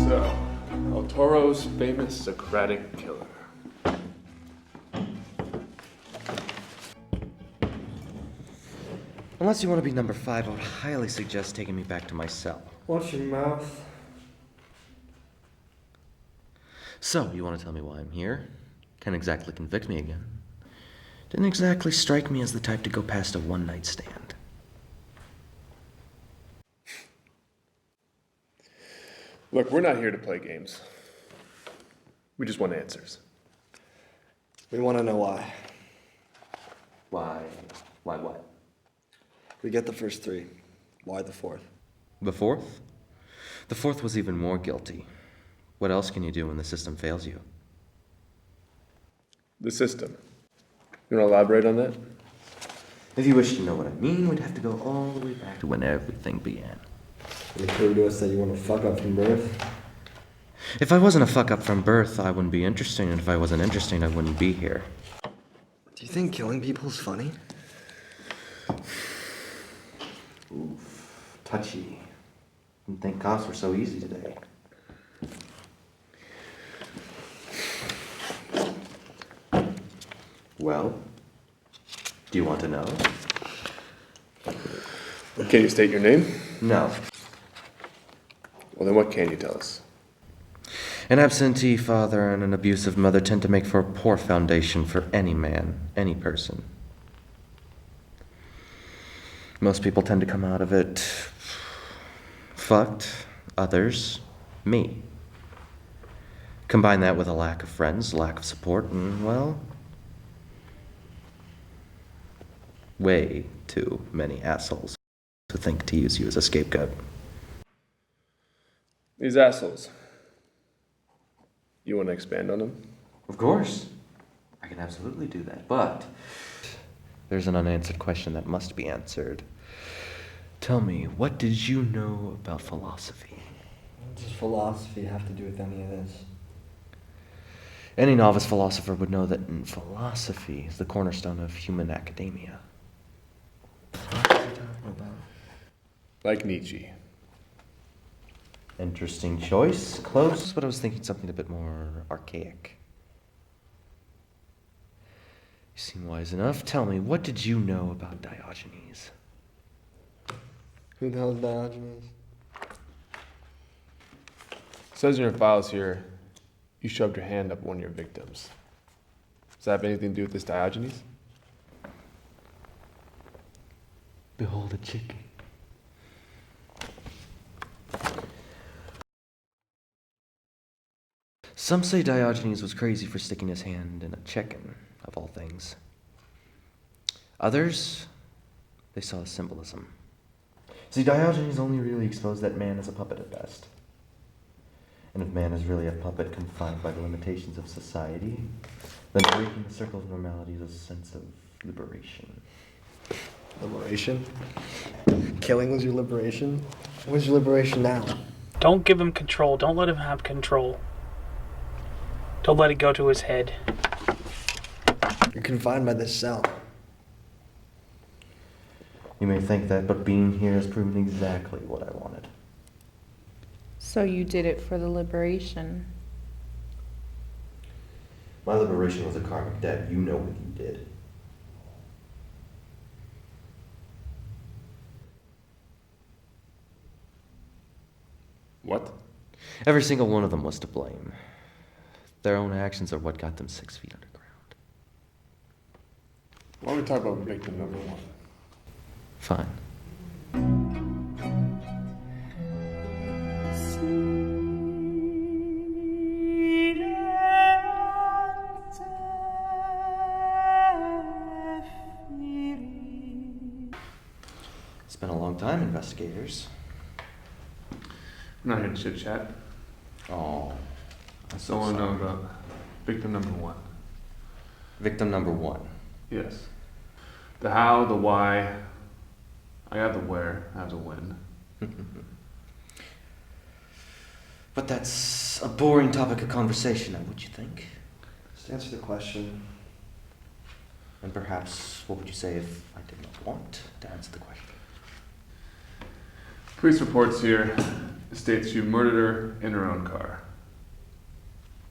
So, El Toro's famous Socratic killer. Unless you want to be number 5, I would highly suggest taking me back to my cell. Watch your mouth. So, you want to tell me why I'm here? Can't exactly convict me again. Didn't exactly strike me as the type to go past a one-night stand. Look, we're not here to play games. We just want answers. We want to know why. Why? Why what? We get the first 3. Why the 4th? The 4th? The 4th was even more guilty. What else can you do when the system fails you? The system. You want to elaborate on that? If you wish to know what I mean, we'd have to go all the way back to when everything began. You prove to us that you want to fuck up from birth? If I wasn't a fuck-up from birth, I wouldn't be interesting, and if I wasn't interesting, I wouldn't be here. Do you think killing people is funny? Oof. Touchy. Didn't think cops were so easy today. Well, do you want to know? Can you state your name? No. Well, then what can you tell us? An absentee father and an abusive mother tend to make for a poor foundation for any man, any person. Most people tend to come out of it fucked, others, me. Combine that with a lack of friends, lack of support, and, well, way too many assholes who think to use you as a scapegoat. These assholes. You want to expand on them? Of course. I can absolutely do that, but there's an unanswered question that must be answered. Tell me, what did you know about philosophy? What does philosophy have to do with any of this? Any novice philosopher would know that philosophy is the cornerstone of human academia. What are you talking about? Like Nietzsche. Interesting choice. Close, but I was thinking something a bit more archaic. You seem wise enough. Tell me, what did you know about Diogenes? Who the hell is Diogenes? It says in your files here, you shoved your hand up one of your victims. Does that have anything to do with this Diogenes? Behold a chicken. Some say Diogenes was crazy for sticking his hand in a chicken, of all things. Others, they saw a symbolism. See, Diogenes only really exposed that man is a puppet at best. And if man is really a puppet confined by the limitations of society, then breaking the circle of normality is a sense of liberation. Liberation? Killing was your liberation? What's your liberation now? Don't give him control. Don't let him have control. Don't let it go to his head. You're confined by this cell. You may think that, but being here has proven exactly what I wanted. So you did it for the liberation. My liberation was a karmic debt. You know what you did. What? Every single one of them was to blame. Their own actions are what got them 6 feet underground. Why don't we talk about victim number 1? Fine. It's been a long time, investigators. I'm not here to chit chat. Oh. I still want to know about victim number 1. Victim number 1. Yes. The how, the why. I got the where. I have the when. But that's a boring topic of conversation, now, would you think? Just answer the question. And perhaps, what would you say if I did not want to answer the question? Police reports here states you murdered her in her own car.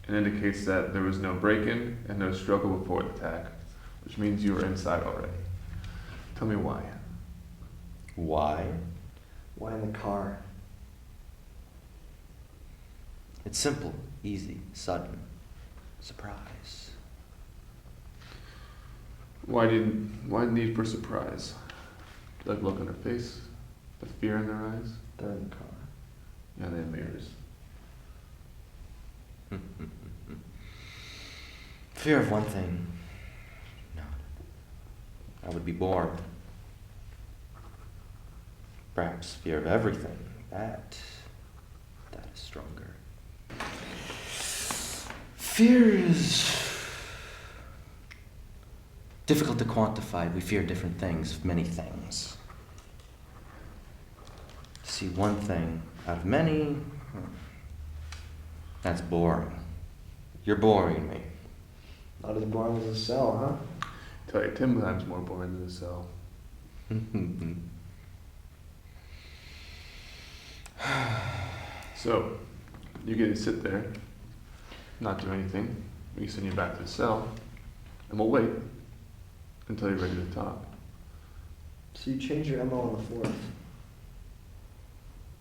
It indicates that there was no break-in and no struggle before the attack, which means you were inside already. Tell me why. Why? Why in the car? It's simple, easy, sudden. Surprise. Why the need for surprise? That look on her face, the fear in their eyes. They're in the car. Yeah, they have mirrors. Fear of one thing. No. I would be bored. Perhaps fear of everything. That is stronger. Fear is difficult to quantify. We fear different things of many things. To see one thing out of many, that's boring. You're boring me. Not as boring as a cell, huh? Tell you, Timberline's more boring than the cell. So, you get to sit there, not do anything. We send you back to the cell, and we'll wait until you're ready to talk. So you changed your MO on the 4th.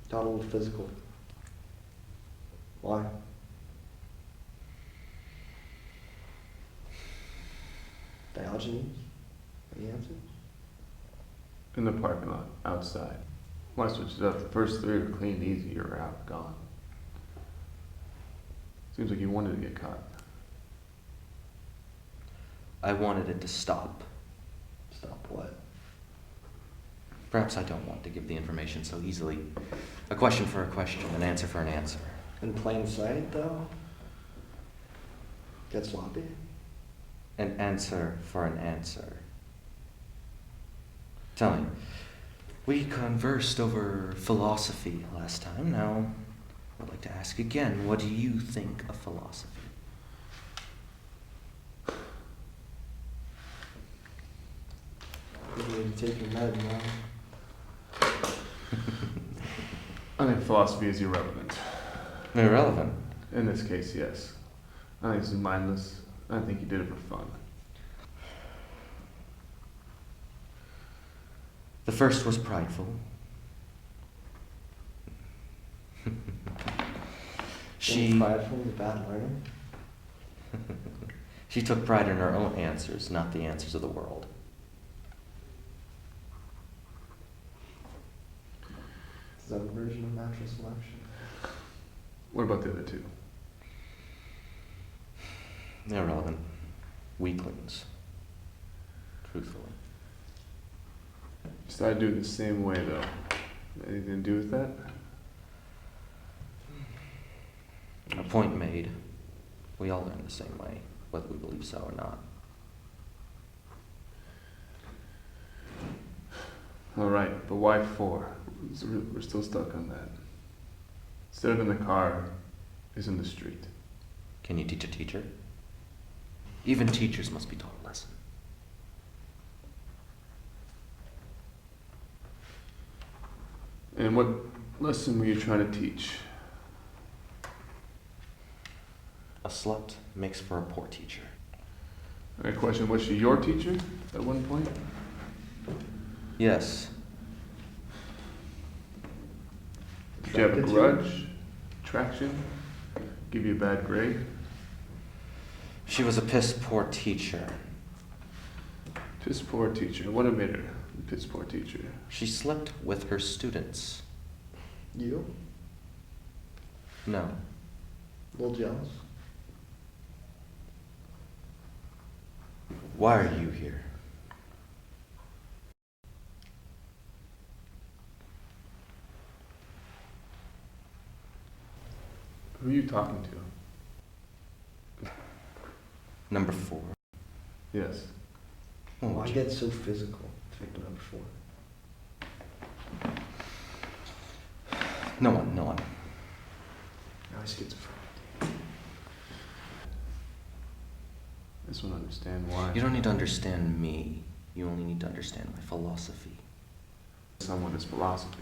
Got a little physical. Why? Diogenes? Any answers? In the parking lot, outside. Why switch it up? The first 3 are clean and easy. You're out, gone. Seems like you wanted to get caught. I wanted it to stop. Stop what? Perhaps I don't want to give the information so easily. A question for a question, an answer for an answer. In plain sight, though? Get sloppy? An answer for an answer. Tell me, we conversed over philosophy last time. Now, I'd like to ask again, what do you think of philosophy? You need to take your med now. I think philosophy is irrelevant. Irrelevant. In this case, yes. I think this is mindless. I think you did it for fun. The first was prideful. Being prideful is a bad learner. She took pride in her own answers, not the answers of the world. Is that a version of natural selection? What about the other 2? Irrelevant. Weaklings. Truthfully. You started doing it the same way, though. Anything to do with that? A point made. We all learn the same way, whether we believe so or not. All right, but why 4? We're still stuck on that. Instead of in the car, is in the street. Can you teach a teacher? Even teachers must be taught a lesson. And what lesson were you trying to teach? A slut makes for a poor teacher. I got a question, was she your teacher at one point? Yes. Did you have a grudge? Traction? Give you a bad grade? She was a piss poor teacher. Piss poor teacher. What made her a piss poor teacher? She slept with her students. You? No. A little jealous? Why are you here? Who are you talking to? Number 4. Yes. Oh, Why get so physical? Victim number 4. No one. Now he's schizophrenic. I just want to understand why. You don't need to understand me. You only need to understand my philosophy. Someone is philosophy.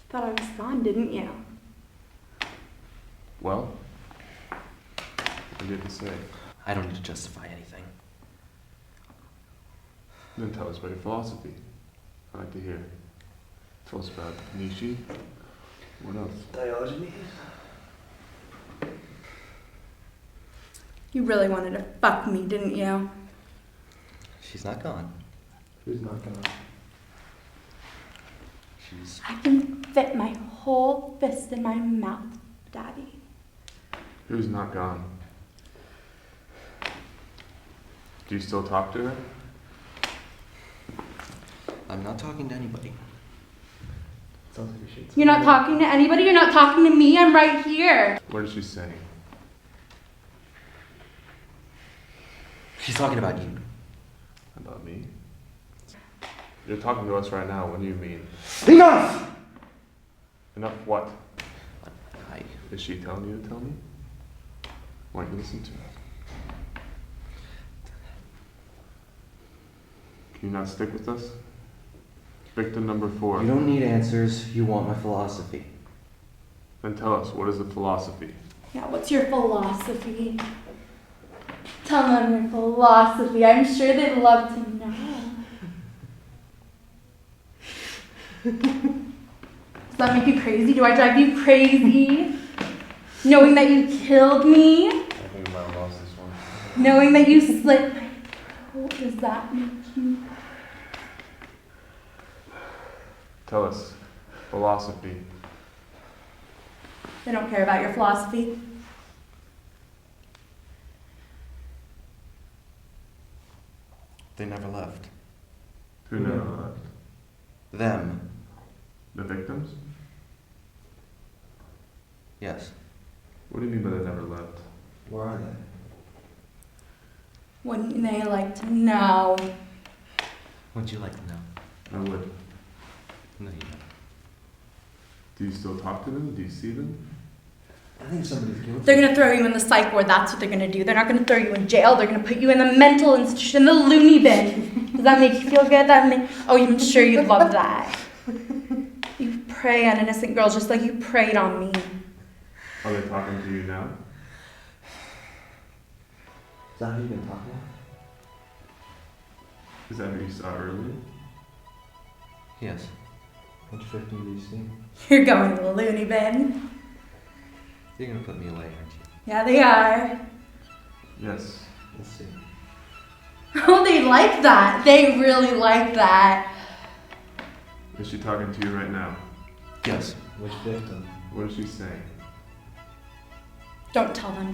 Thought I was gone, didn't you? Well, what do you have to say? I don't need to justify anything. Then tell us about your philosophy. I'd like to hear. Tell us about Nietzsche. What else? Diogenes? You really wanted to fuck me, didn't you? She's not gone. Who's not gonna? She's... I can fit my whole fist in my mouth, Daddy. Who's not gone? Do you still talk to her? I'm not talking to anybody. Sounds like you should. You're not talking to anybody? You're not talking to me? I'm right here. What is she saying? She's talking about you. About me? You're talking to us right now. What do you mean? Enough! Enough what? I... Is she telling you to tell me? Why don't you listen to her? Can you not stick with us? Victim number 4. You don't need answers. You want my philosophy. Then tell us, what is the philosophy? Yeah, what's your philosophy? Tell them your philosophy. I'm sure they'd love to know. Does that make you crazy? Do I drive you crazy? Knowing that you killed me? I think I might have lost this one. Knowing that you slit my throat? Does that make you... Tell us. Philosophy. They don't care about your philosophy. They never left. Who never left? Them. The victims? Yes. What do you mean by they never left? Where are they? Wouldn't they like to know? Would you like to know? I would. No, you don't. Do you still talk to them? Do you see them? I think somebody's guilty. They're gonna throw you in the psych ward, that's what they're gonna do. They're not gonna throw you in jail, they're gonna put you in the mental institution, the loony bin. Does that make you feel good? Oh, I'm sure you'd love that. You prey on innocent girls just like you preyed on me. Are they talking to you now? Is that who you've been talking Is that who you saw earlier? Yes. to? Which victim do you see? You're going to the loony bin. You're gonna put me away, aren't you? Yeah, they are. Yes. Let's see. Oh, they like that. They really like that. Is she talking to you right now? Yes. Which victim? What is she saying? Don't tell them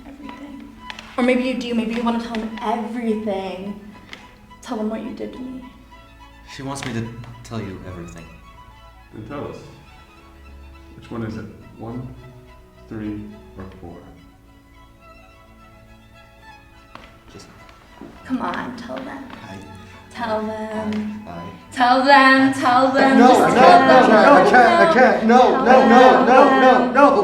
everything. Or maybe you do, maybe you want to tell them everything. Tell them what you did to me. She wants me to tell you everything. Then tell us. Which one is it? 1, 3, or 4? Just... Come on, tell them. I... Tell them. I... Tell them. No, Just no, tell them. I can't. No, Tell them. no,